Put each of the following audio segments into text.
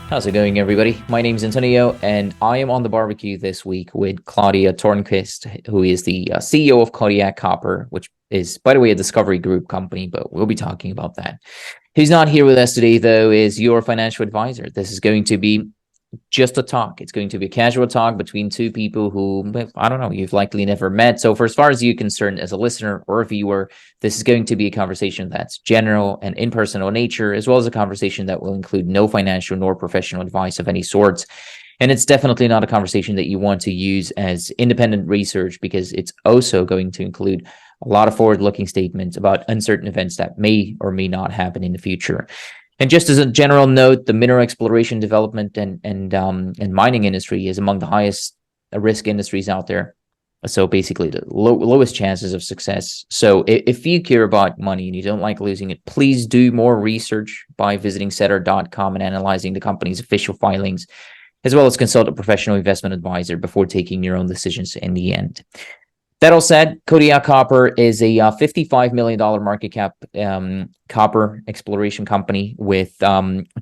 How's it going, everybody? My name's Antonio, and I am on the barbecue this week with Claudia Tornquist, who is the CEO of Kodiak Copper, which is, by the way, a Discovery Group company, but we'll be talking about that. Who's not here with us today, though, is your financial advisor. This is going to be just a talk. It's going to be a casual talk between two people who, I don't know, you've likely never met. So for as far as you're concerned as a listener or a viewer, this is going to be a conversation that's general and impersonal in nature, as well as a conversation that will include no financial nor professional advice of any sorts. And it's definitely not a conversation that you want to use as independent research, because it's also going to include a lot of forward-looking statements about uncertain events that may or may not happen in the future. And just as a general note, the mineral exploration, development, and mining industry is among the highest risk industries out there. So basically, the lowest chances of success. So if you care about money and you don't like losing it, please do more research by visiting setter.com and analyzing the company's official filings, as well as consult a professional investment advisor before taking your own decisions in the end. That all said, Kodiak Copper is a $55 million market cap copper exploration company with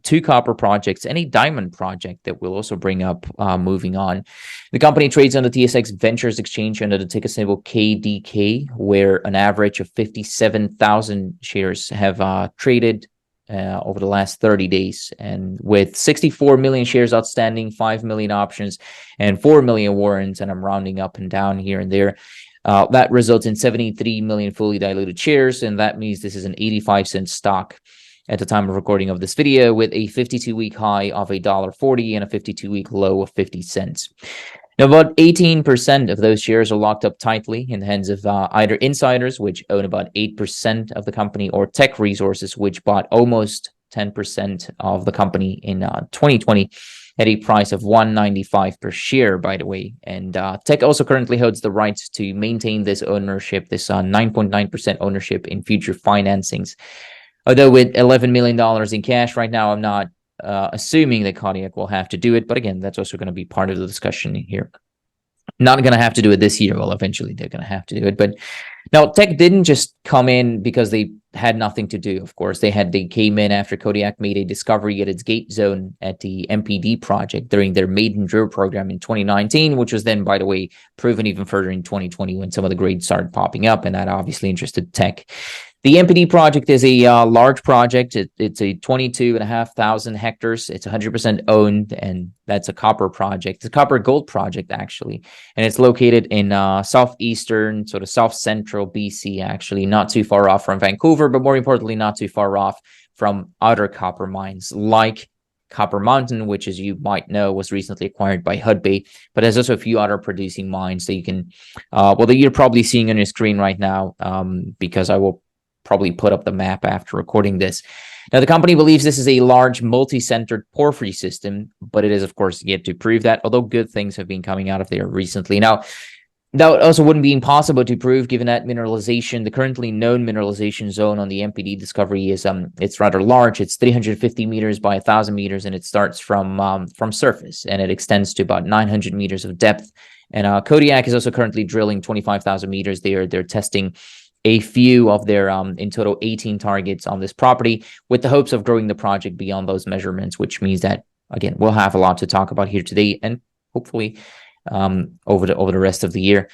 two copper projects and a diamond project that we'll also bring up moving on. The company trades on the TSX Ventures Exchange under the ticker symbol KDK, where an average of 57,000 shares have traded over the last 30 days, and with 64 million shares outstanding, 5 million options, and 4 million warrants, and I'm rounding up and down here and there, that results in 73 million fully diluted shares, and that means this is an 85-cent stock at the time of recording of this video, with a 52-week high of $1.40 and a 52-week low of 50 cents. Now, about 18% of those shares are locked up tightly in the hands of either insiders, which own about 8% of the company, or Teck Resources, which bought almost 10% of the company in 2020 at a price of $1.95 per share, by the way. And Teck also currently holds the rights to maintain this ownership, this 9.9% ownership in future financings. Although with $11 million in cash right now, I'm not assuming that Kodiak will have to do it. But again, that's also going to be part of the discussion here. Not going to have to do it this year. Well, eventually they're going to have to do it. But now Teck didn't just come in because they had nothing to do. Of course, they came in after Kodiak made a discovery at its gate zone at the MPD project during their maiden drill program in 2019, which was then, by the way, proven even further in 2020 when some of the grades started popping up, and that obviously interested Teck. The MPD project is a large project. It's a 22,500 hectares. It's 100% owned, and that's a copper project. It's a copper gold project, actually. And it's located in southeastern, sort of south central BC, actually, not too far off from Vancouver, but more importantly, not too far off from other copper mines like Copper Mountain, which, as you might know, was recently acquired by Hudbay, but there's also a few other producing mines that you can, that you're probably seeing on your screen right now, because I will probably put up the map after recording this. Now, the company believes this is a large multi-centered porphyry system, but it is, of course, yet to prove that, although good things have been coming out of there recently. Now, that also wouldn't be impossible to prove, given that mineralization, the currently known mineralization zone on the MPD discovery is it's rather large. It's 350 meters by 1,000 meters, and it starts from surface, and it extends to about 900 meters of depth. And Kodiak is also currently drilling 25,000 meters. They're testing a few of their in total 18 targets on this property, with the hopes of growing the project beyond those measurements, which means that, again, we'll have a lot to talk about here today, and hopefully over the rest of the year.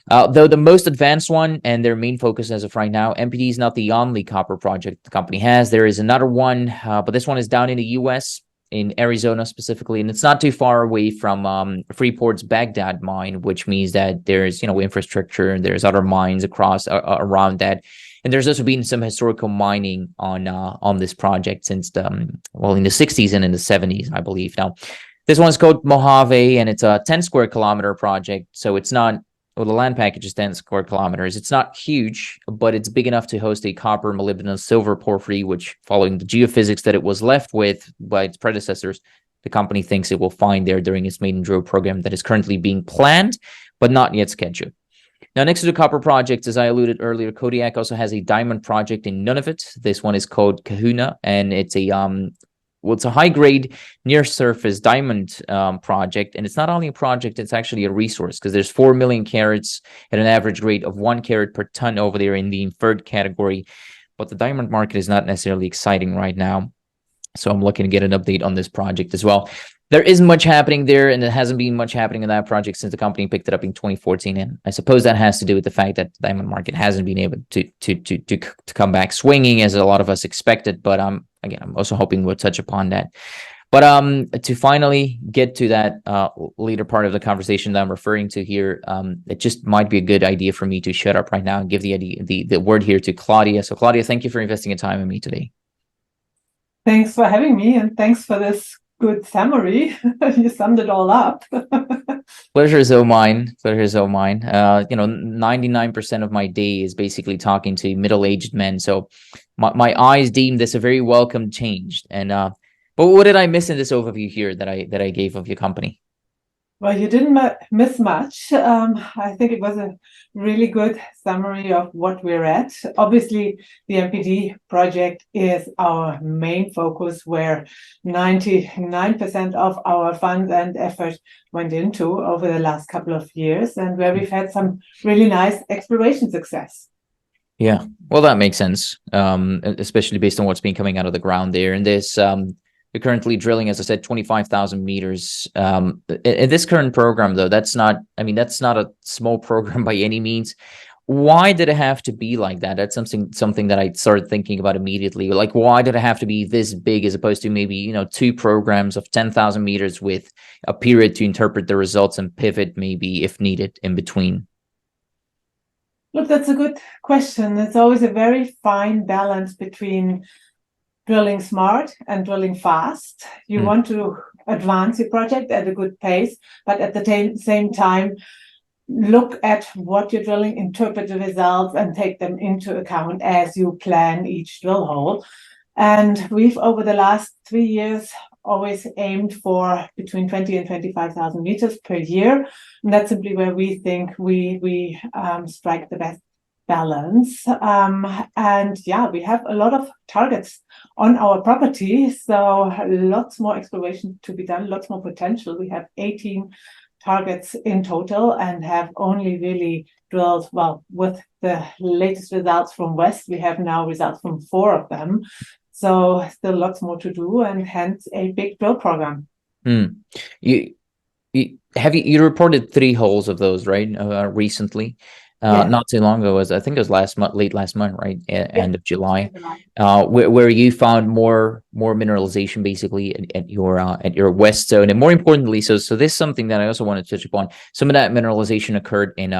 Though the most advanced one and their main focus as of right now, MPD is not the only copper project the company has. There is another one, but this one is down in the U.S., in Arizona specifically, and it's not too far away from Freeport's Baghdad mine, which means that there's, infrastructure, and there's other mines across around that. And there's also been some historical mining on this project since in the 60s and in the 70s, I believe. Now, this one's called Mohave, and it's a 10 square kilometer project, so it's not, well, the land package is 10 square kilometers. It's not huge, but it's big enough to host a copper, molybdenum, silver porphyry, which, following the geophysics that it was left with by its predecessors, the company thinks it will find there during its maiden drill program that is currently being planned, but not yet scheduled. Now, next to the copper projects, as I alluded earlier, Kodiak also has a diamond project in Nunavut. This one is called Kahuna, and it's a high-grade, near-surface diamond project, and it's not only a project, it's actually a resource, because there's 4 million carats at an average grade of 1 carat per ton over there in the inferred category. But the diamond market is not necessarily exciting right now. So I'm looking to get an update on this project as well. There isn't much happening there, and there hasn't been much happening in that project since the company picked it up in 2014. And I suppose that has to do with the fact that the diamond market hasn't been able to come back swinging as a lot of us expected. But again, I'm also hoping we'll touch upon that. But to finally get to that later part of the conversation that I'm referring to here, it just might be a good idea for me to shut up right now and give the word here to Claudia. So Claudia, thank you for investing your time in me today. Thanks for having me, and thanks for this good summary. You summed it all up. Pleasure is all mine. Pleasure is all mine. 99% of my day is basically talking to middle-aged men. So my eyes deem this a very welcome change. And but what did I miss in this overview here that I gave of your company? Well, you didn't miss much. I think it was a really good summary of what we're at. Obviously, the MPD project is our main focus, where 99% of our funds and effort went into over the last couple of years, and where we've had some really nice exploration success. Yeah, well, that makes sense, especially based on what's been coming out of the ground there. And this, you're currently drilling, as I said, 25,000 meters. In this current program, though, that's not a small program by any means. Why did it have to be like that? That's something that I started thinking about immediately. Like, why did it have to be this big as opposed to maybe, two programs of 10,000 meters with a period to interpret the results and pivot maybe if needed in between? Look, that's a good question. It's always a very fine balance between drilling smart and drilling fast. You want to advance your project at a good pace, but at the same time, look at what you're drilling, interpret the results, and take them into account as you plan each drill hole. And we've, over the last 3 years, always aimed for between 20 and 25,000 meters per year. And that's simply where we think we strike the best balance. And yeah, we have a lot of targets on our property, so lots more exploration to be done, lots more potential. We have 18 targets in total and have only really drilled, well, with the latest results from West, we have now results from 4 of them. So still lots more to do, and hence a big drill program. You reported 3 holes of those, right? Recently. Yes. Not too long ago, I think it was late last month, right? End of July, where you found more mineralization basically at your west zone, and more importantly, so this is something that I also want to touch upon. Some of that mineralization occurred in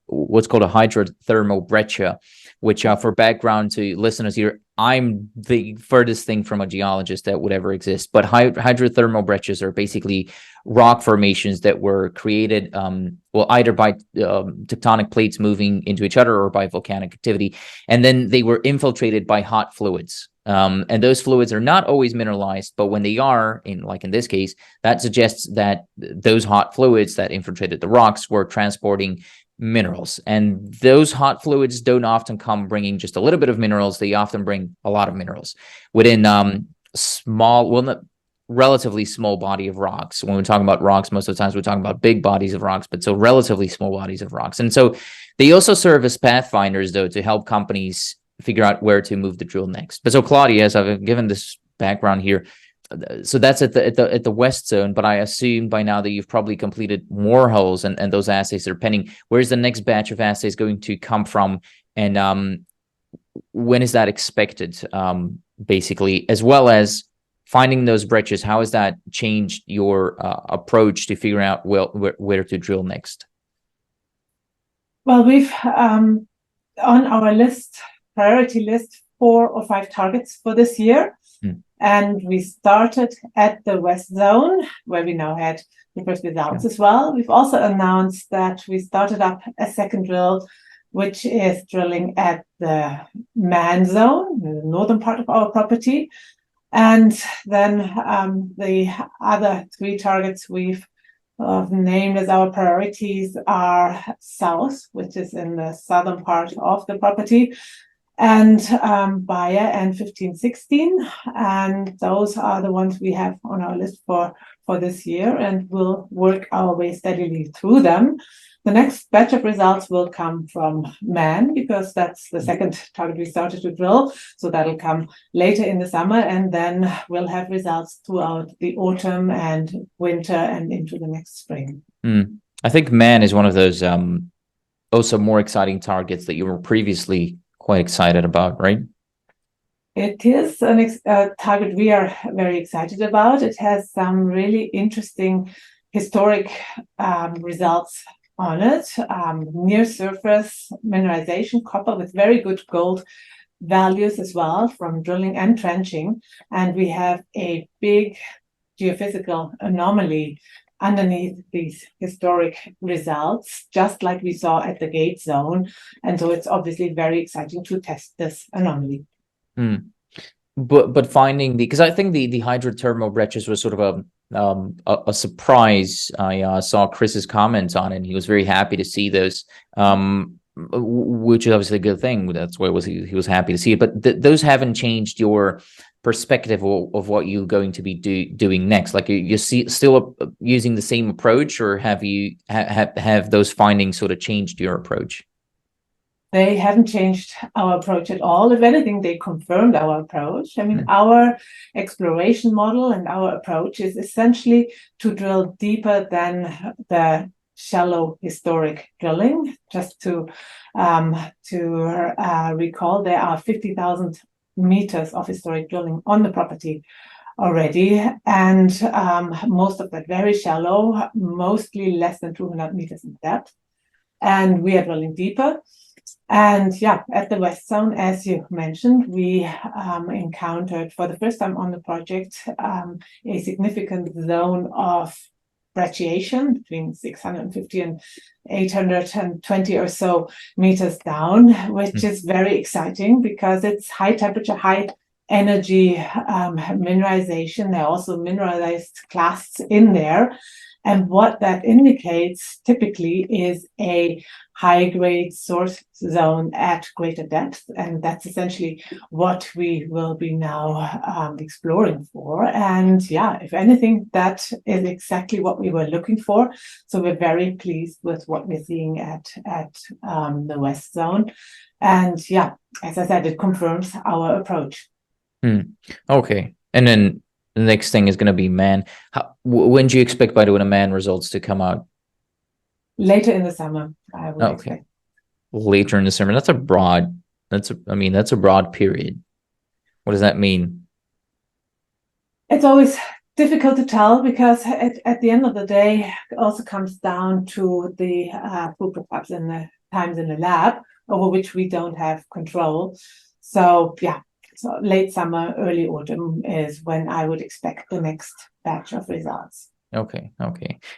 what's called a hydrothermal breccia, which for background to listeners here, I'm the furthest thing from a geologist that would ever exist. But hydrothermal breccias are basically rock formations that were created, either by tectonic plates moving into each other or by volcanic activity. And then they were infiltrated by hot fluids. And those fluids are not always mineralized, but when they are, in this case, that suggests that those hot fluids that infiltrated the rocks were transporting minerals, and those hot fluids don't often come bringing just a little bit of minerals. They often bring a lot of minerals within relatively small body of rocks. When we're talking about rocks, most of the times we're talking about big bodies of rocks, but so relatively small bodies of rocks. And so they also serve as pathfinders, though, to help companies figure out where to move the drill next. But so Claudia, as I've given this background here, so that's at the west zone, but I assume by now that you've probably completed more holes and those assays are pending. Where's the next batch of assays going to come from, and when is that expected, basically, as well as finding those breccias? How has that changed your approach to figuring out where to drill next? Well, we've on our priority list, 4 or 5 targets for this year. And we started at the West Zone, where we now had the first results as well. We've also announced that we started up a second drill, which is drilling at the Man Zone, the northern part of our property. And then the other 3 targets we've named as our priorities are South, which is in the southern part of the property, and Bayer and 1516, and those are the ones we have on our list for this year, and we'll work our way steadily through them. The next batch of results will come from Man, because that's the second target we started to drill. So that'll come later in the summer, and then we'll have results throughout the autumn and winter and into the next spring. I think Man is one of those also more exciting targets that you were previously quite excited about, right? It is a target we are very excited about. It has some really interesting historic results on it. Near surface mineralization, copper with very good gold values as well from drilling and trenching. And we have a big geophysical anomaly underneath these historic results, just like we saw at the gate zone. And so it's obviously very exciting to test this anomaly. But finding because I think the hydrothermal breccias was sort of a surprise. I saw Chris's comments on it, and he was very happy to see those, which is obviously a good thing. That's why he was happy to see it. But those haven't changed your perspective of what you're going to be doing next. Like you still using the same approach, or have you have those findings sort of changed your approach? They haven't changed our approach at all. If anything, they confirmed our approach. I mean, our exploration model and our approach is essentially to drill deeper than the shallow historic drilling. Just to recall, there are 50,000 meters of historic drilling on the property already, and most of that very shallow, mostly less than 200 meters in depth. And we are drilling deeper. And yeah, at the West Zone, as you mentioned, we encountered for the first time on the project a significant zone of brecciation between 650 and 820 or so meters down, which is very exciting because it's high temperature, high energy mineralization. There are also mineralized clasts in there. And what that indicates typically is a high-grade source zone at greater depth. And that's essentially what we will be now exploring for. And yeah, if anything, that is exactly what we were looking for. So we're very pleased with what we're seeing at the West Zone. And yeah, as I said, it confirms our approach. Okay. And then the next thing is going to be Man. When do you expect, by the way, the Man results to come out? Later in the summer, I would expect. Later in the summer. That's a broad period. What does that mean? It's always difficult to tell because at the end of the day, it also comes down to the throughput times and the times in the lab, over which we don't have control. So yeah. So late summer, early autumn is when I would expect the next batch of results. Okay.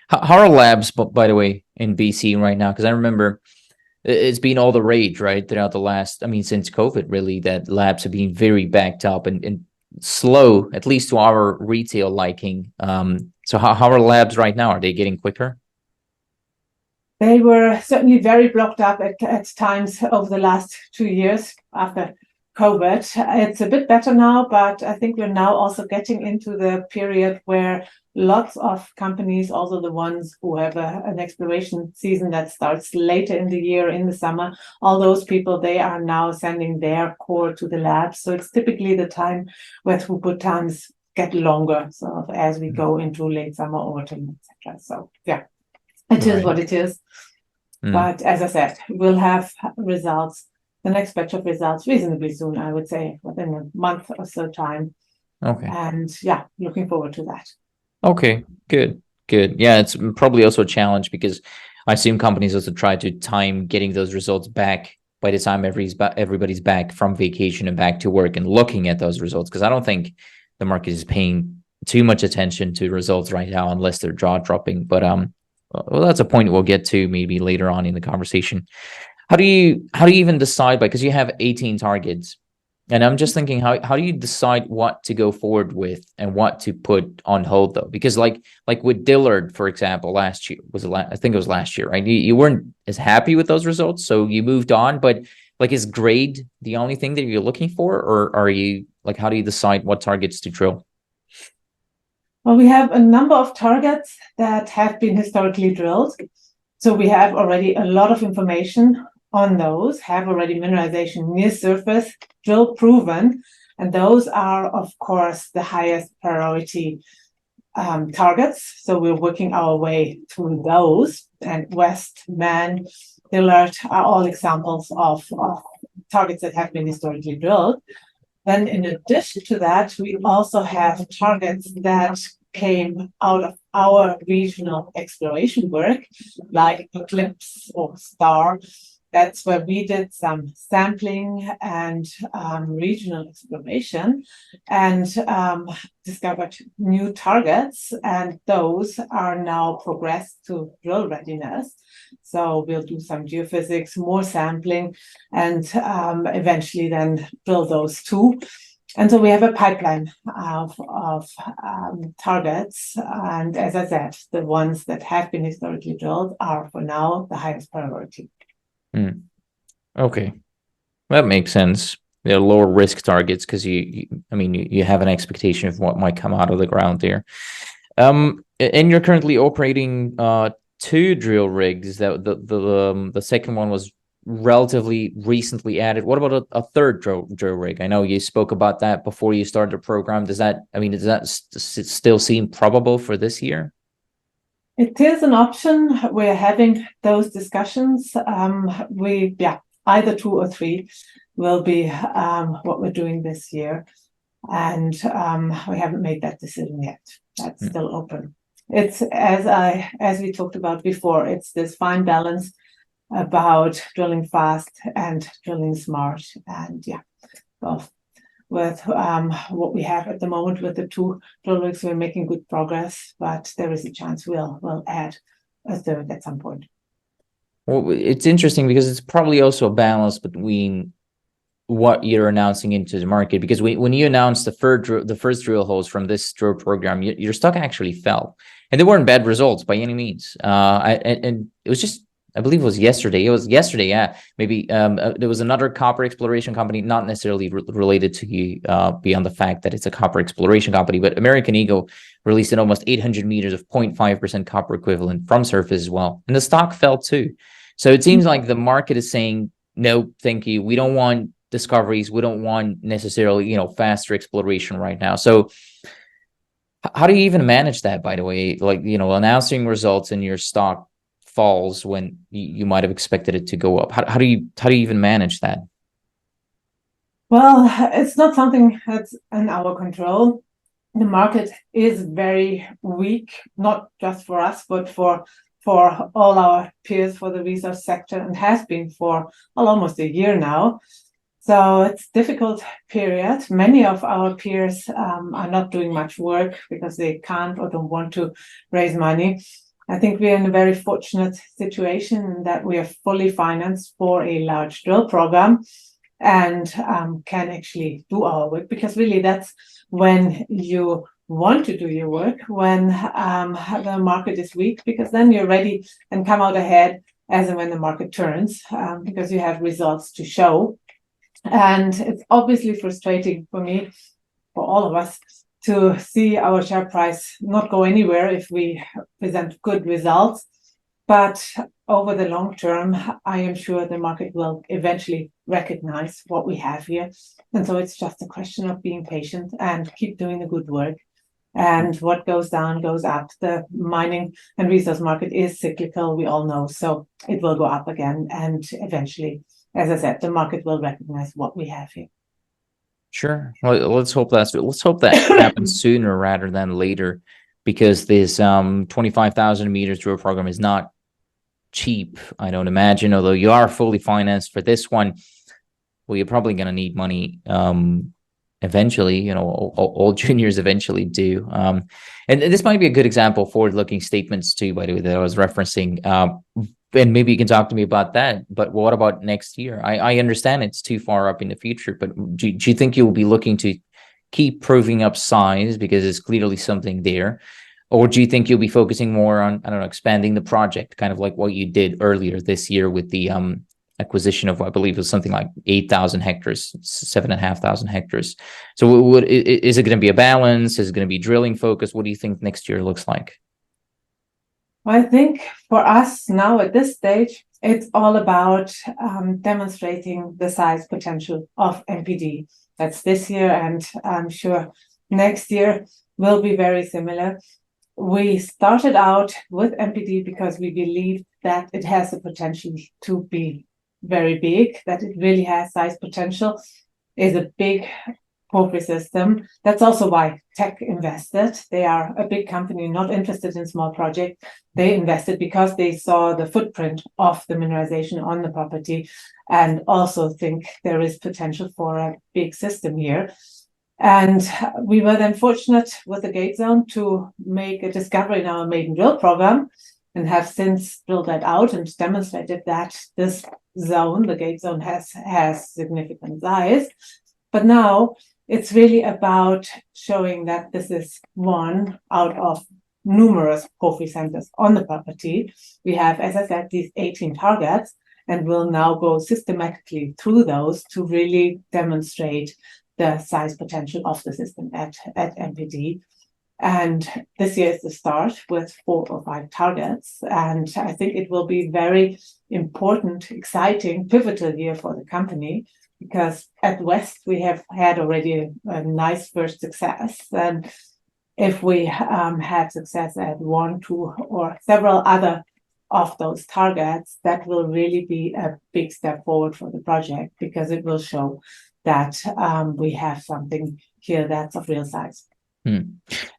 How are labs, by the way, in BC right now? Because I remember it's been all the rage, right, throughout the last, since COVID, really, that labs have been very backed up and slow, at least to our retail liking. So how are labs right now? Are they getting quicker? They were certainly very blocked up at times over the last 2 years after COVID. It's a bit better now, but I think we're now also getting into the period where lots of companies, also the ones who have an exploration season that starts later in the year, in the summer, all those people, they are now sending their core to the labs. So it's typically the time where throughput times get longer, sort of as we go into late summer, autumn, etc. So yeah, it is what it is. But as I said, we'll have results, the next batch of results reasonably soon, I would say, within a month or so time. Okay. And yeah, looking forward to that. Okay, good. Yeah, it's probably also a challenge because I assume companies also try to time getting those results back by the time everybody's back from vacation and back to work and looking at those results. Because I don't think the market is paying too much attention to results right now unless they're jaw dropping. But well, that's a point we'll get to maybe later on in the conversation. How do you even decide, because you have 18 targets, and I'm just thinking, how do you decide what to go forward with and what to put on hold, though? Because like with Dillard, for example, last year I think it was last year, right? You weren't as happy with those results, so you moved on. But like, is grade the only thing that you're looking for, or are you like, how do you decide what targets to drill? Well, we have a number of targets that have been historically drilled. So we have already a lot of information on those, have already mineralization near surface, drill proven, and those are, of course, the highest priority targets. So we're working our way through those, and West, Man, Dillard are all examples of targets that have been historically drilled. Then in addition to that, we also have targets that came out of our regional exploration work, like Eclipse or Star. That's where we did some sampling and regional exploration and discovered new targets, and those are now progressed to drill readiness. So we'll do some geophysics, more sampling, and eventually then drill those too. And so we have a pipeline of targets. And as I said, the ones that have been historically drilled are for now the highest priority. Okay, that makes sense. They're lower risk targets because you have an expectation of what might come out of the ground there. And you're currently operating two drill rigs. That the second one was relatively recently added. What about a third drill rig? I know you spoke about that before you started the program. Does that still seem probable for this year? It is an option. We're having those discussions. Either 2 or 3 will be what we're doing this year. And we haven't made that decision yet. That's still open. It's as we talked about before, it's this fine balance about drilling fast and drilling smart. And with what we have at the moment with the 2 drill rigs, we're making good progress, but there is a chance we'll add a third at some point. Well, it's interesting because it's probably also a balance between what you're announcing into the market, because when you announced the first drill holes from this drill program, your stock actually fell, and they weren't bad results by any means. And it was just, I believe it was yesterday. Yeah. Maybe there was another copper exploration company, not necessarily related to you beyond the fact that it's a copper exploration company, but American Eagle released an almost 800 meters of 0.5% copper equivalent from surface as well. And the stock fell too. So it seems like the market is saying, no, thank you. We don't want discoveries. We don't want necessarily, faster exploration right now. So how do you even manage that, by the way? Like, announcing results and your stock falls when you might have expected it to go up. How do you even manage that? Well, it's not something that's in our control. The market is very weak, not just for us, but for all our peers, for the resource sector, and has been for almost a year now. So it's a difficult period. Many of our peers are not doing much work because they can't or don't want to raise money. I think we're in a very fortunate situation in that we are fully financed for a large drill program and can actually do our work, because really that's when you want to do your work, when the market is weak, because then you're ready and come out ahead as and when the market turns, because you have results to show. And it's obviously frustrating for me, for all of us, to see our share price not go anywhere if we present good results. But over the long term, I am sure the market will eventually recognize what we have here. And so it's just a question of being patient and keep doing the good work. And what goes down goes up. The mining and resource market is cyclical, we all know. So it will go up again. And eventually, as I said, the market will recognize what we have here. Sure. Well, let's hope that happens sooner rather than later, because this 25,000 meters drill program is not cheap, I don't imagine, although you are fully financed for this one. Well, you're probably going to need money eventually, all juniors eventually do. And this might be a good example, forward-looking statements too, by the way, that I was referencing. And maybe you can talk to me about that. But what about next year? I understand it's too far up in the future, but do you think you'll be looking to keep proving up size because there's clearly something there? Or do you think you'll be focusing more on, I don't know, expanding the project, kind of like what you did earlier this year with the acquisition of, I believe it was something like 8,000 hectares, 7,500 hectares. So is it going to be a balance? Is it going to be drilling focus? What do you think next year looks like? I think for us now at this stage, it's all about demonstrating the size potential of MPD. That's this year, and I'm sure next year will be very similar. We started out with MPD because we believe that it has the potential to be very big, that it really has size potential, is a big porphyry system. That's also why Teck invested. They are a big company, not interested in small projects. They invested because they saw the footprint of the mineralization on the property and also think there is potential for a big system here. And we were then fortunate with the gate zone to make a discovery in our maiden drill program and have since drilled that out and demonstrated that this zone, the gate zone, has significant size. But now it's really about showing that this is one out of numerous porphyry centers on the property. We have, as I said, these 18 targets, and we'll now go systematically through those to really demonstrate the size potential of the system at MPD. And this year is the start with 4 or 5 targets. And I think it will be very important, exciting, pivotal year for the company, because at West we have had already a nice first success. And if we had success at 1, 2, or several other of those targets, that will really be a big step forward for the project, because it will show that we have something here that's of real size.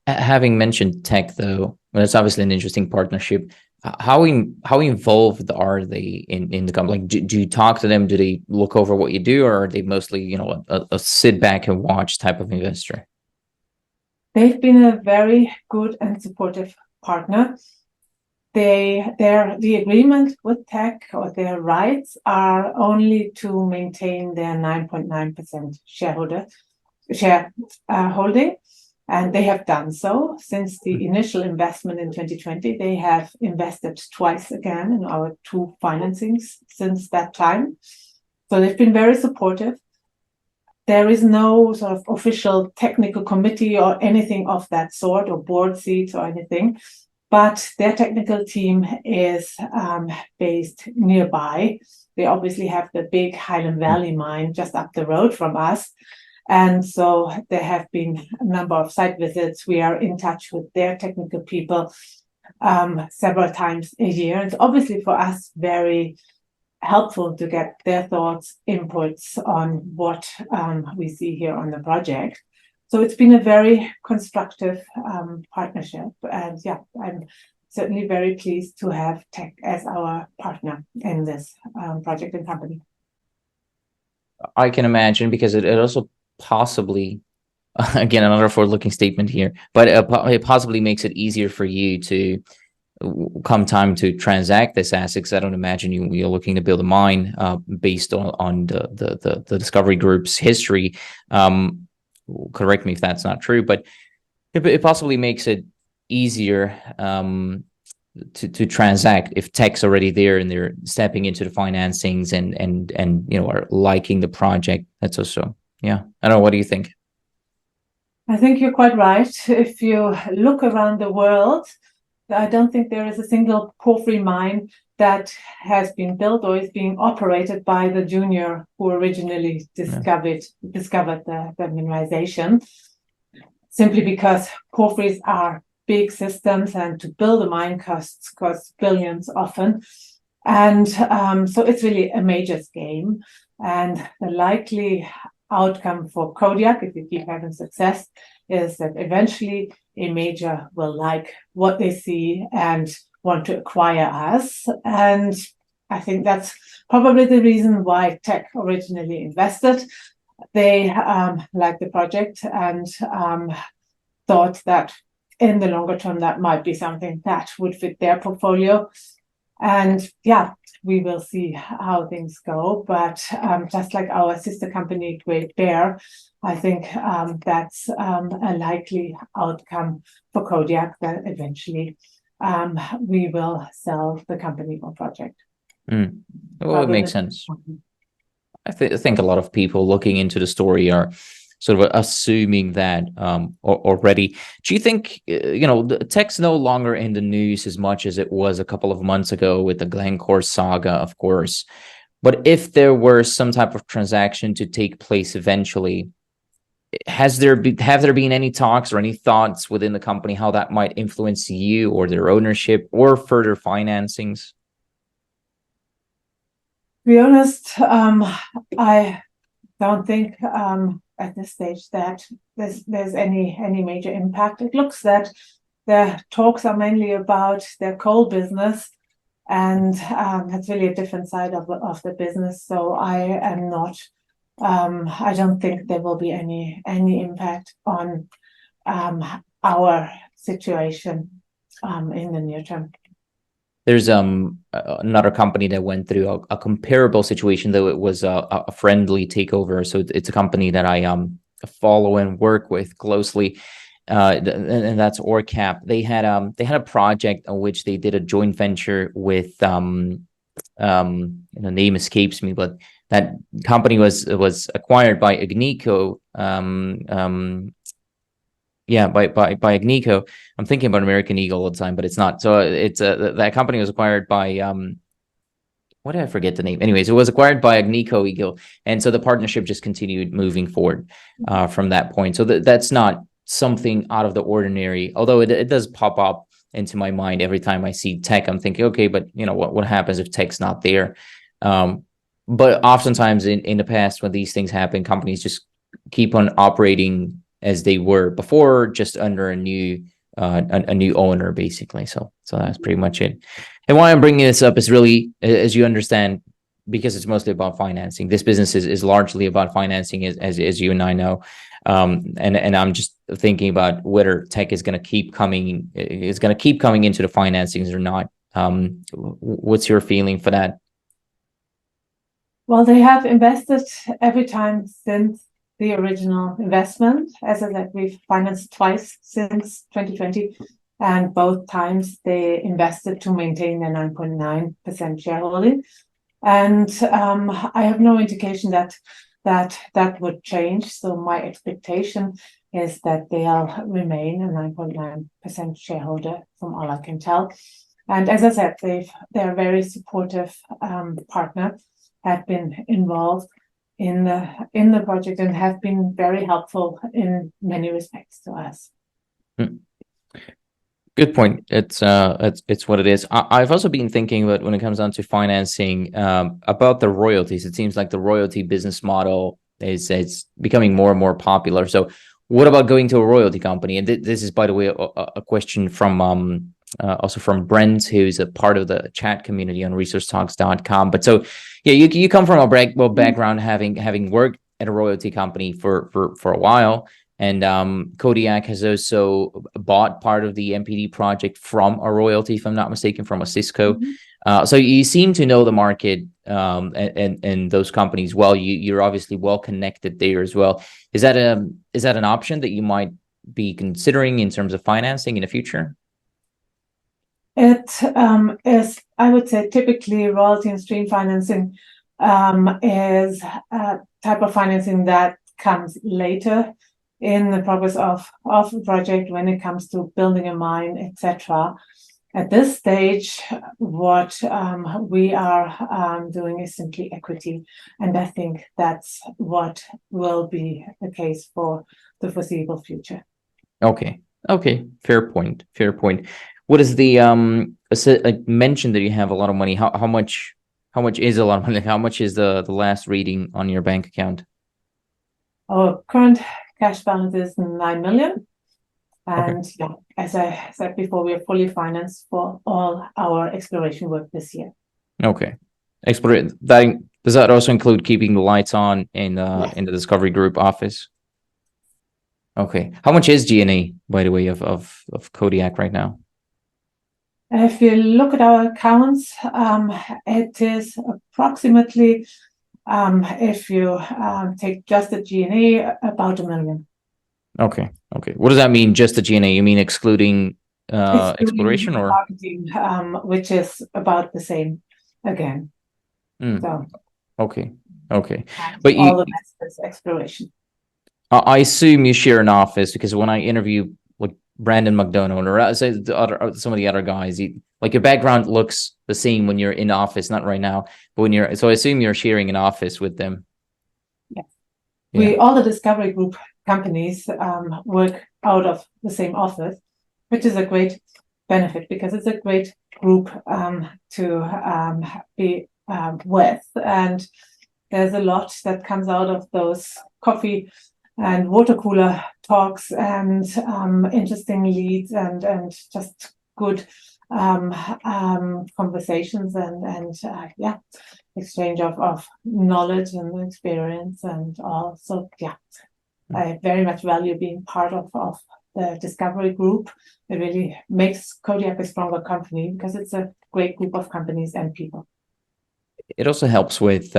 Having mentioned Teck, though, well, it's obviously an interesting partnership. How involved are they in the company? Like, do you talk to them? Do they look over what you do, or are they mostly, a sit back and watch type of investor? They've been a very good and supportive partner. The agreement with Teck, or their rights, are only to maintain their 9.9% share holding. And they have done so since the initial investment in 2020. They have invested twice again in our 2 financings since that time. So they've been very supportive. There is no sort of official technical committee or anything of that sort, or board seats or anything, but their technical team is based nearby. They obviously have the big Highland Valley mine just up the road from us. And so there have been a number of site visits. We are in touch with their technical people several times a year. It's obviously for us very helpful to get their thoughts, inputs on what we see here on the project. So it's been a very constructive partnership. And yeah, I'm certainly very pleased to have Teck as our partner in this project and company. I can imagine, because it also possibly, again, another forward-looking statement here, but it possibly makes it easier for you to come time to transact this asset, because I don't imagine you're looking to build a mine based on the Discovery Group's history. Correct me if that's not true, but it possibly makes it easier to transact if Teck's already there and they're stepping into the financings and are liking the project. That's also, yeah. I don't know. What do you think? I think you're quite right. If you look around the world, I don't think there is a single porphyry mine that has been built or is being operated by the junior who originally discovered the mineralization, simply because porphyries are big systems, and to build a mine costs billions often. And so it's really a major's game. And the likely outcome for Kodiak, if we keep having success, is that eventually a major will like what they see and want to acquire us. And I think that's probably the reason why Teck originally invested. They liked the project and thought that in the longer term that might be something that would fit their portfolio. And yeah, we will see how things go. But just like our sister company, Great Bear, I think that's a likely outcome for Kodiak, that eventually we will sell the company or project. Well, it makes sense. I think a lot of people looking into the story are sort of assuming that already. Do you think, Teck's no longer in the news as much as it was a couple of months ago with the Glencore saga, of course? But if there were some type of transaction to take place eventually, have there been any talks or any thoughts within the company how that might influence you or their ownership or further financings? To be honest, I don't think at this stage that there's any major impact. It looks that the talks are mainly about their coal business, and that's really a different side of the business. So I am not. I don't think there will be any impact on our situation in the near term. There's another company that went through a comparable situation, though it was a friendly takeover. So it's a company that I follow and work with closely, and that's ORCAP. They had a project on which they did a joint venture with the name escapes me, but that company was acquired by Agnico. By Agnico. I'm thinking about American Eagle all the time, but it's not. So it's that company was acquired by what did I forget the name? Anyways, it was acquired by Agnico Eagle, and so the partnership just continued moving forward from that point. So that's not something out of the ordinary, although it does pop up into my mind every time I see Teck. I'm thinking, okay, but what happens if Teck's not there? But oftentimes in the past, when these things happen, companies just keep on operating as they were before, just under a new owner, basically. So that's pretty much it. And why I'm bringing this up is really, as you understand, because it's mostly about financing. This business is largely about financing, as you and I know. And I'm just thinking about whether Teck is going to keep coming into the financings or not. What's your feeling for that? Well, they have invested every time since the original investment. As I said, we've financed twice since 2020, and both times they invested to maintain their 9.9% shareholding. And I have no indication that would change. So my expectation is that they'll remain a 9.9% shareholder, from all I can tell. And as I said, they're a very supportive partner, have been involved in the project and have been very helpful in many respects to us. Good point. It's what it is. I've also been thinking about, when it comes down to financing, about the royalties. It seems like the royalty business model is becoming more and more popular. So what about going to a royalty company? And this is, by the way, a question from also from Brent, who's a part of the chat community on resourcetalks.com. But so, yeah, you come from a background having worked at a royalty company for a while, and Kodiak has also bought part of the MPD project from a royalty, if I'm not mistaken, from a Cisco. Mm-hmm. So you seem to know the market and those companies well. You're obviously well connected there as well. Is that an option that you might be considering in terms of financing in the future? It is, I would say, typically royalty and stream financing is a type of financing that comes later in the progress of the project, when it comes to building a mine, etc. At this stage, what we are doing is simply equity, and I think that's what will be the case for the foreseeable future. Okay. Fair point. What is the I mentioned that you have a lot of money. How much is a lot of money? How much is the last reading on your bank account? Our current cash balance is 9 million. And okay. Yeah, as I said before, we are fully financed for all our exploration work this year. Okay. Does that also include keeping the lights on in the Discovery Group office? Okay. How much is G&A, by the way, of Kodiak right now? If you look at our accounts, it is approximately, if you take just the G&A, about $1 million. Okay. What does that mean, just the G&A? You mean excluding exploration or marketing, which is about the same again. So okay. But all the rest is exploration. I assume you share an office because when I interview like Brandon McDonald or say some of the other guys, like your background looks the same when you're in office, not right now, but when you're. So I assume you're sharing an office with them. Yes. Yeah. All the Discovery Group companies work out of the same office, which is a great benefit because it's a great group to be with. And there's a lot that comes out of those coffee and water cooler talks and interesting leads and just good conversations and exchange of knowledge and experience and all. So I very much value being part of the Discovery Group. It really makes Kodiak a stronger company because it's a great group of companies and people. It also helps with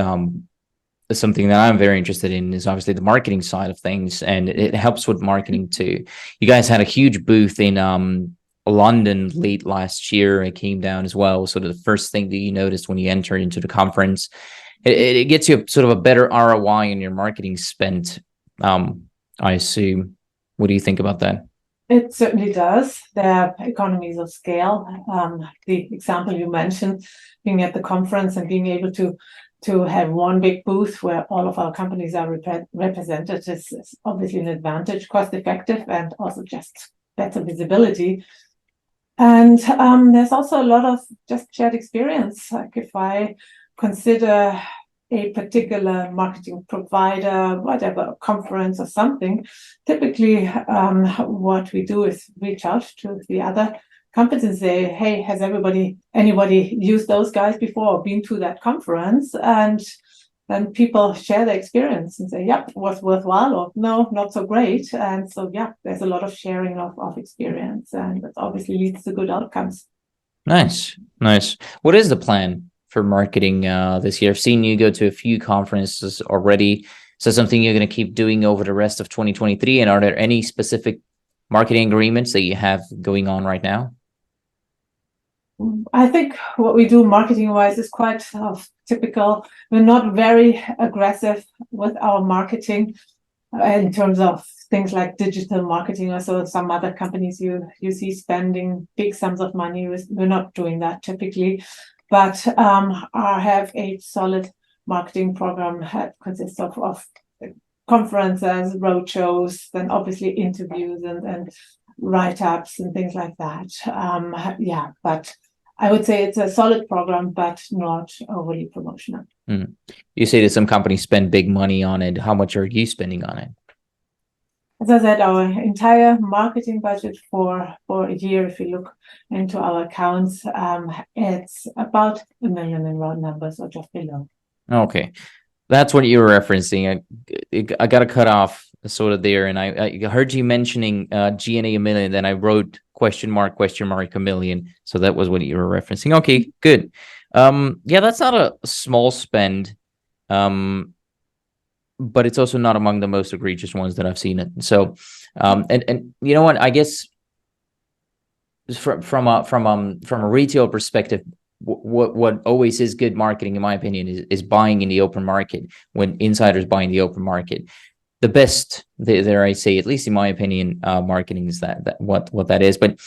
something that I'm very interested in is obviously the marketing side of things, and it helps with marketing too. You guys had a huge booth in London late last year. It came down as well. Sort of the first thing that you noticed when you entered into the conference, it gets you sort of a better ROI in your marketing spend. I assume. What do you think about that? It certainly does. There are economies of scale. The example you mentioned, being at the conference and being able to have one big booth where all of our companies are represented is obviously an advantage, cost effective, and also just better visibility. And there's also a lot of just shared experience. Like if I consider a particular marketing provider, whatever, conference or something, typically what we do is reach out to the other companies and say, hey, has anybody used those guys before or been to that conference? And then people share their experience and say, yep, was worthwhile, or no, not so great. And so, there's a lot of sharing of experience, and that obviously leads to good outcomes. Nice. What is the plan for marketing this year? I've seen you go to a few conferences already. Is that something you're going to keep doing over the rest of 2023? And are there any specific marketing agreements that you have going on right now? I think what we do marketing-wise is quite typical. We're not very aggressive with our marketing in terms of things like digital marketing or so. Some other companies you see spending big sums of money. We're not doing that typically, but I have a solid marketing program that consists of conferences, roadshows, then obviously interviews and write-ups and things like that. But I would say it's a solid program, but not overly promotional. You say that some companies spend big money on it. How much are you spending on it? As I said, our entire marketing budget for a year, if you look into our accounts, it's about $1 million in round numbers or just below. Okay. That's what you were referencing. I got to cut off sort of there. And I heard you mentioning G&A $1 million. Then I wrote question mark $1 million. So that was what you were referencing. Okay, good. That's not a small spend. But it's also not among the most egregious ones that I've seen it. So, and you know what? I guess from a retail perspective, what always is good marketing, in my opinion, is buying in the open market. When insiders buy in the open market, the best there, I say, at least in my opinion, marketing is that what that is. But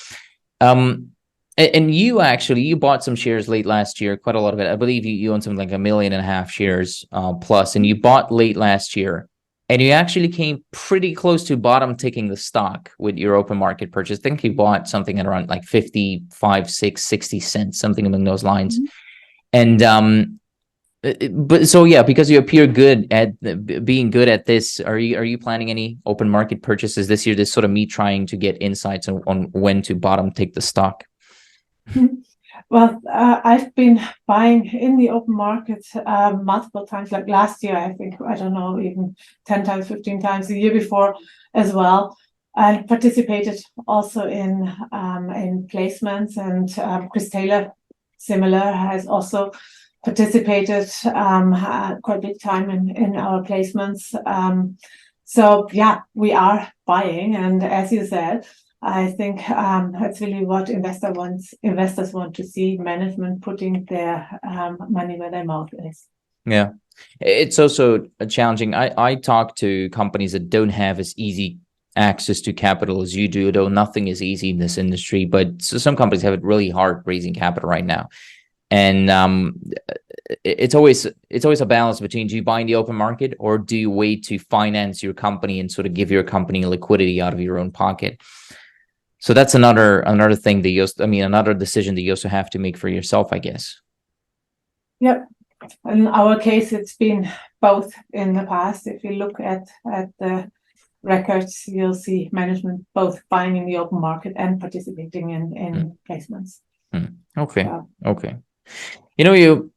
and you bought some shares late last year, quite a lot of it. I believe you own something like 1.5 million shares plus, and you bought late last year, and you actually came pretty close to bottom ticking the stock with your open market purchase. I think you bought something at around like 55, 60 cents, something along those lines. And but so because you appear good at being good at this, are you planning any open market purchases this year? This sort of me trying to get insights on when to bottom tick the stock. Well, I've been buying in the open market multiple times, like last year, I think, I don't know, even 10 times, 15 times, the year before as well. I participated also in placements, and Chris Taylor, similar, has also participated quite big time in our placements. So we are buying, and as you said, I think that's really what investors want to see: management putting their money where their mouth is. Yeah. It's also challenging. I talk to companies that don't have as easy access to capital as you do, though nothing is easy in this industry. But so some companies have it really hard raising capital right now. And it's always a balance between, do you buy in the open market or do you wait to finance your company and sort of give your company liquidity out of your own pocket? So that's another thing that another decision that you also have to make for yourself, I guess. Yep. In our case, it's been both in the past. If you look at the records, you'll see management both buying in the open market and participating in placements. Okay. So. Okay. You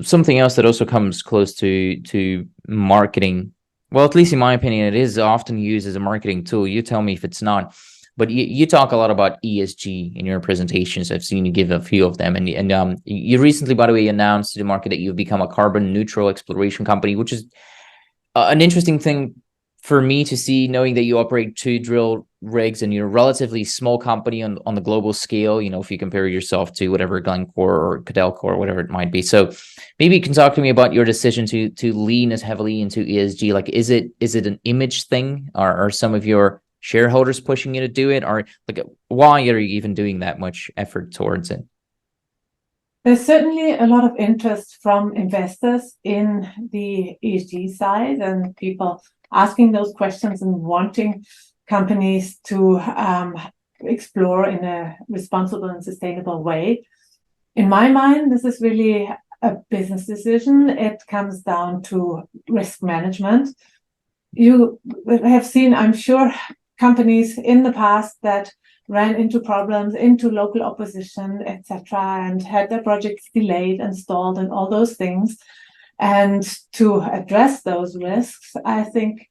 something else that also comes close to marketing. Well, at least in my opinion, it is often used as a marketing tool. You tell me if it's not. But you talk a lot about ESG in your presentations. I've seen you give a few of them, and you recently, by the way, announced to the market that you've become a carbon neutral exploration company, which is an interesting thing for me to see, knowing that you operate 2 drill rigs and you're a relatively small company on the global scale. If you compare yourself to whatever Glencore or Codelco or whatever it might be. So maybe you can talk to me about your decision to lean as heavily into ESG. Like, is it an image thing, or are some of your shareholders pushing you to do it, or like why are you even doing that much effort towards it? There's certainly a lot of interest from investors in the ESG side, and people asking those questions and wanting companies to explore in a responsible and sustainable way. In my mind, this is really a business decision. It comes down to risk management. You have seen, I'm sure, companies in the past that ran into problems, into local opposition, etc., and had their projects delayed and stalled and all those things. And to address those risks, I think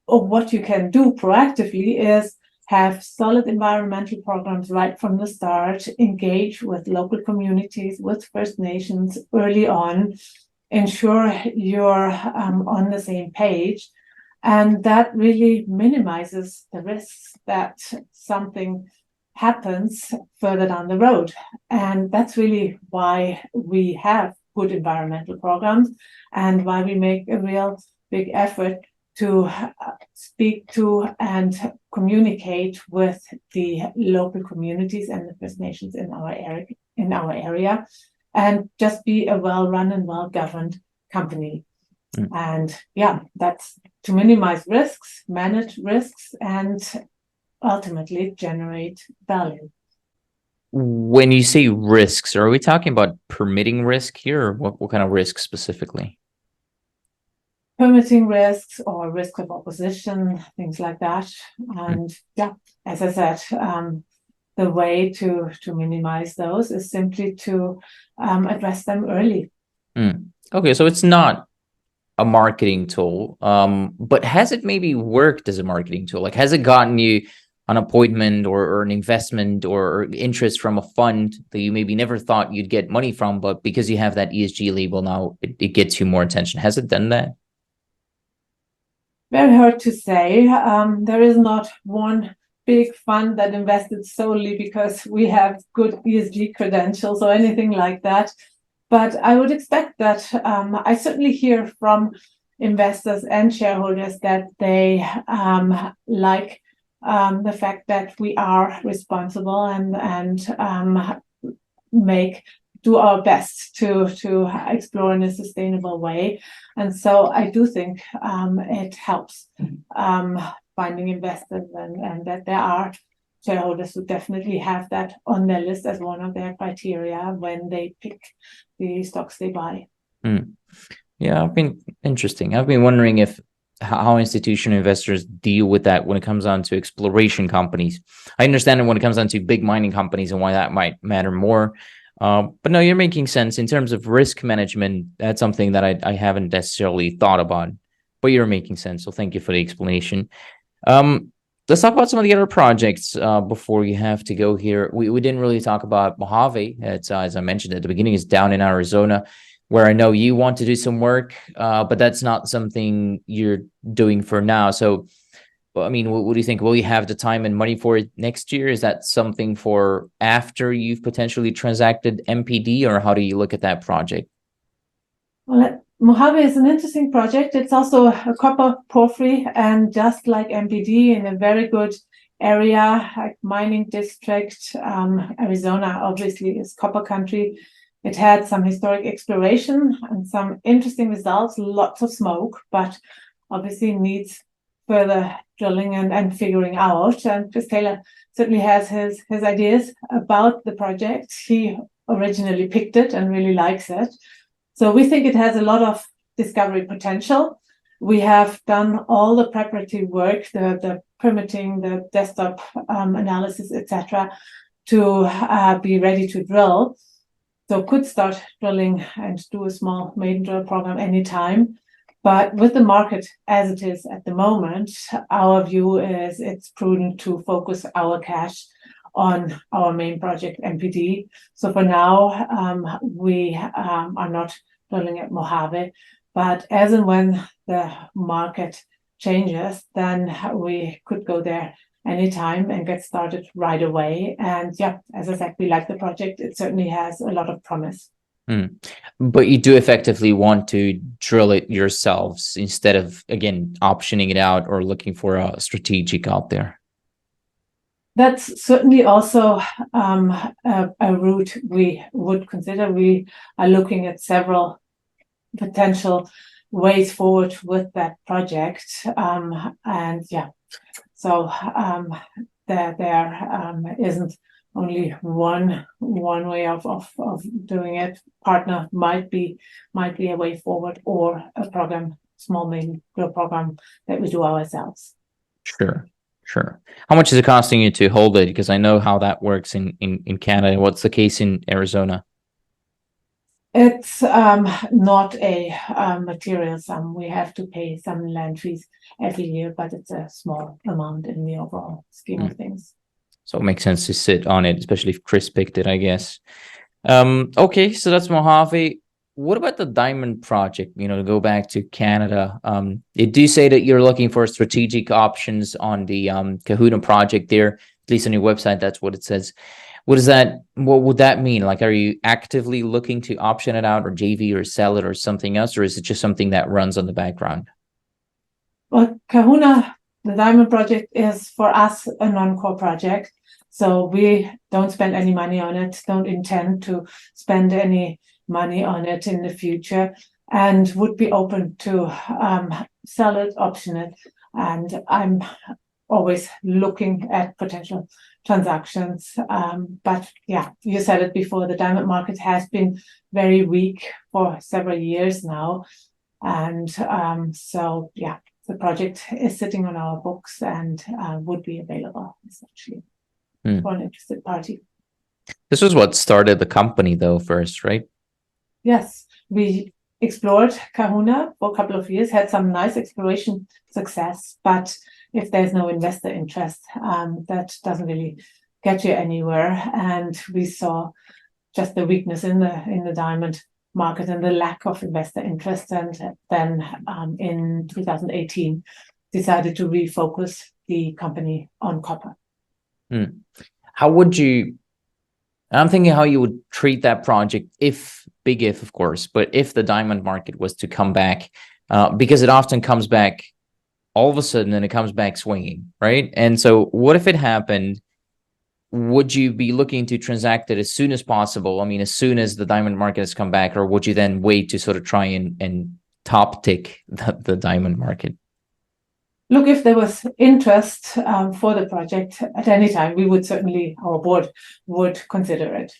what you can do proactively is have solid environmental programs right from the start, engage with local communities, with First Nations early on, ensure you're on the same page. And that really minimizes the risks that something happens further down the road. And that's really why we have good environmental programs and why we make a real big effort to speak to and communicate with the local communities and the First Nations in our area, and just be a well-run and well-governed company. And yeah, that's to minimize risks, manage risks, and ultimately generate value. When you say risks, are we talking about permitting risk here, or what kind of risk specifically? Permitting risks or risk of opposition, things like that. And yeah, as I said, the way to minimize those is simply to address them early. Okay, so it's not a marketing tool, but has it maybe worked as a marketing tool? Like, has it gotten you an appointment or an investment or interest from a fund that you maybe never thought you'd get money from, but because you have that ESG label now, it gets you more attention? Has it done that? Very hard to say. There is not one big fund that invested solely because we have good ESG credentials or anything like that. But I would expect that I certainly hear from investors and shareholders that they like the fact that we are responsible and do our best to explore in a sustainable way. And so I do think it helps finding investors and that there are shareholders who definitely have that on their list as one of their criteria when they pick the stocks they buy. Yeah, I've been wondering how institutional investors deal with that when it comes on to exploration companies. I understand it when it comes on to big mining companies and why that might matter more. But no, you're making sense in terms of risk management. That's something that I haven't necessarily thought about, but you're making sense. So thank you for the explanation. Let's talk about some of the other projects before you have to go here. We didn't really talk about Mohave. It's, as I mentioned at the beginning, is down in Arizona, where I know you want to do some work, but that's not something you're doing for now. So, I mean, what do you think? Will you have the time and money for it next year? Is that something for after you've potentially transacted MPD, or how do you look at that project? Well, Mohave is an interesting project. It's also a copper porphyry, and just like MPD, in a very good area, like mining district. Arizona obviously is copper country. It had some historic exploration and some interesting results, lots of smoke, but obviously needs further drilling and figuring out. And Chris Taylor certainly has his ideas about the project. He originally picked it and really likes it. So we think it has a lot of discovery potential. We have done all the preparatory work, the permitting, the desktop analysis, etc., to be ready to drill. So could start drilling and do a small maiden drill program anytime. But with the market as it is at the moment, our view is it's prudent to focus our cash on our main project, MPD. So for now, we are not drilling at Mohave, but as and when the market changes, then we could go there anytime and get started right away. And yeah, as I said, we like the project. It certainly has a lot of promise. But you do effectively want to drill it yourselves instead of, again, optioning it out or looking for a strategic out there. That's certainly also a route we would consider. We are looking at several potential ways forward with that project. And yeah, so there isn't only one way of doing it. Partner might be a way forward, or a program, small main drill program that we do ourselves. Sure. How much is it costing you to hold it? Because I know how that works in Canada. What's the case in Arizona? It's not a material sum. We have to pay some land fees every year, but it's a small amount in the overall scheme of things. So it makes sense to sit on it, especially if Chris picked it, I guess. Okay, so that's Mohave. What about the diamond project? To go back to Canada, they do say that you're looking for strategic options on the Kahuna project there. At least on your website, that's what it says. What would that mean? Like, are you actively looking to option it out or JV or sell it or something else? Or is it just something that runs on the background? Well, Kahuna, the diamond project, is for us a non-core project. So we don't spend any money on it, don't intend to spend any money on it in the future, and would be open to sell it, option it. And I'm always looking at potential transactions. But yeah, you said it before, the diamond market has been very weak for several years now. And so yeah, the project is sitting on our books and would be available essentially for an interested party. This was what started the company though first, right? Yes, we explored Kahuna for a couple of years, had some nice exploration success, but if there's no investor interest, that doesn't really get you anywhere. And we saw just the weakness in the diamond market and the lack of investor interest, and then in 2018 decided to refocus the company on copper. How would you? I'm thinking how you would treat that project if, of course, but if the diamond market was to come back, because it often comes back all of a sudden and it comes back swinging, right? And so what if it happened? Would you be looking to transact it as soon as possible? I mean, as soon as the diamond market has come back, or would you then wait to sort of try and top tick the diamond market? Look, if there was interest for the project at any time, we would certainly, our board would consider it.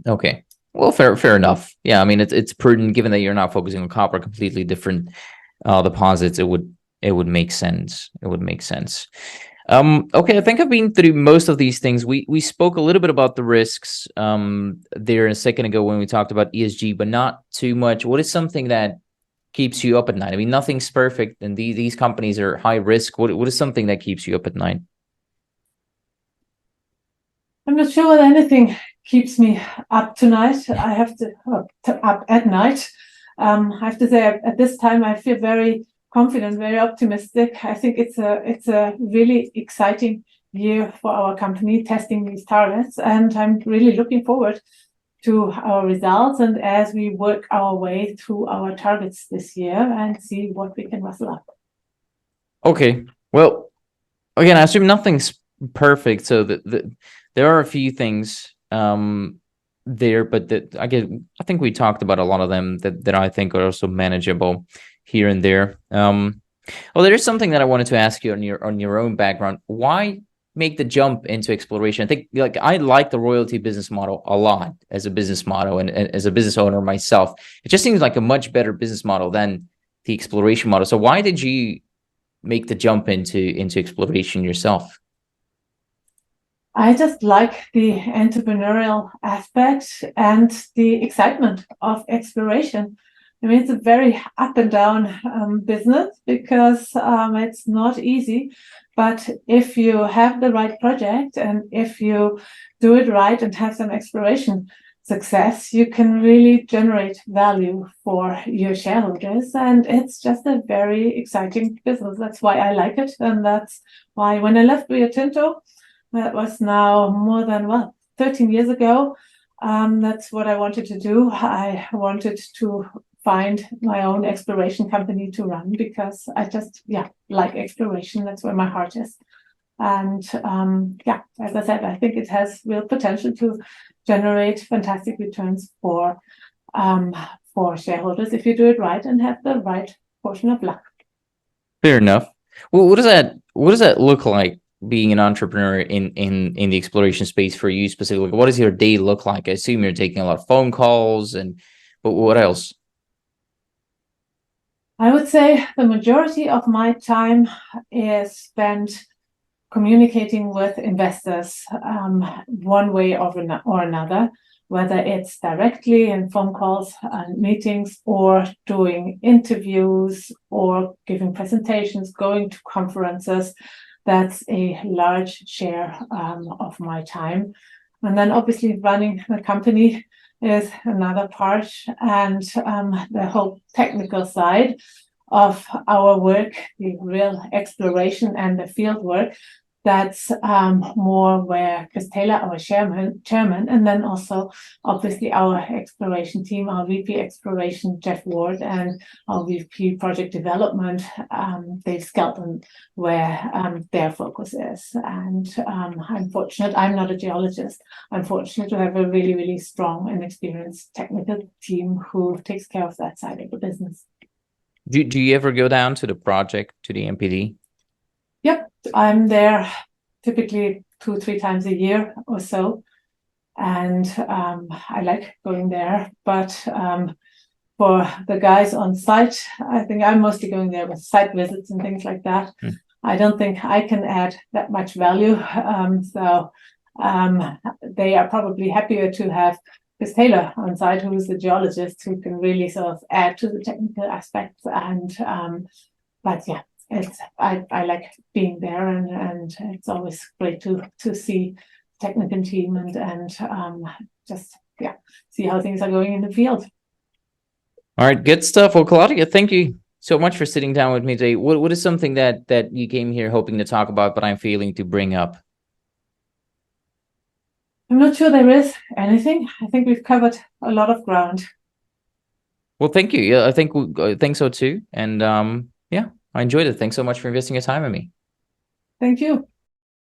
Okay. Well, fair enough. Yeah, I mean, it's prudent given that you're not focusing on copper, completely different deposits. It would make sense. Okay, I think I've been through most of these things. We spoke a little bit about the risks there a second ago when we talked about ESG, but not too much. What is something that keeps you up at night? I mean, nothing's perfect, and these companies are high risk. What is something that keeps you up at night? I'm not sure whether anything keeps me up tonight. I have to up at night. I have to say at this time I feel very confident, very optimistic. I think it's a really exciting year for our company testing these targets, and I'm really looking forward to our results and as we work our way through our targets this year and see what we can rustle up. Okay. Well, again, I assume nothing's perfect, so there are a few things there, but I think we talked about a lot of them that I think are also manageable here and there. Well, there is something that I wanted to ask you on your own background. Why make the jump into exploration? I think I like the royalty business model a lot as a business model and as a business owner myself. It just seems like a much better business model than the exploration model. So why did you make the jump into exploration yourself? I just like the entrepreneurial aspect and the excitement of exploration. I mean, it's a very up and down business because it's not easy. But if you have the right project and if you do it right and have some exploration success, you can really generate value for your shareholders. And it's just a very exciting business. That's why I like it. And that's why when I left Rio Tinto, that was now more than 13 years ago. That's what I wanted to do. I wanted to find my own exploration company to run because I just like exploration. That's where my heart is. And as I said, I think it has real potential to generate fantastic returns for shareholders if you do it right and have the right portion of luck. Fair enough. Well, what does that look like, being an entrepreneur in the exploration space for you specifically? What does your day look like? I assume you're taking a lot of phone calls, but what else? I would say the majority of my time is spent communicating with investors one way or another, whether it's directly in phone calls and meetings or doing interviews or giving presentations, going to conferences. That's a large share of my time. And then obviously running the company is another part, and the whole technical side of our work, the real exploration and the field work, that's more where Chris Taylor, our chairman, and then also obviously our exploration team, our VP Exploration, Jeff Ward, and our VP Project Development, Dave Skelton, where their focus is. And I'm fortunate, I'm not a geologist, I'm fortunate to have a really, really strong and experienced technical team who takes care of that side of the business. Do you ever go down to the project, to the MPD? Yep, I'm there typically 2-3 times a year or so. And I like going there. But for the guys on site, I think I'm mostly going there with site visits and things like that. I don't think I can add that much value. So they are probably happier to have Chris Taylor on site, who is the geologist, who can really sort of add to the technical aspects. And but yeah, I like being there, and it's always great to see the technical team and just see how things are going in the field. All right, good stuff. Well, Claudia, thank you so much for sitting down with me today. What is something that you came here hoping to talk about, but I'm failing to bring up? I'm not sure there is anything. I think we've covered a lot of ground. Well, thank you. Yeah, I think so too. And I enjoyed it. Thanks so much for investing your time in me. Thank you.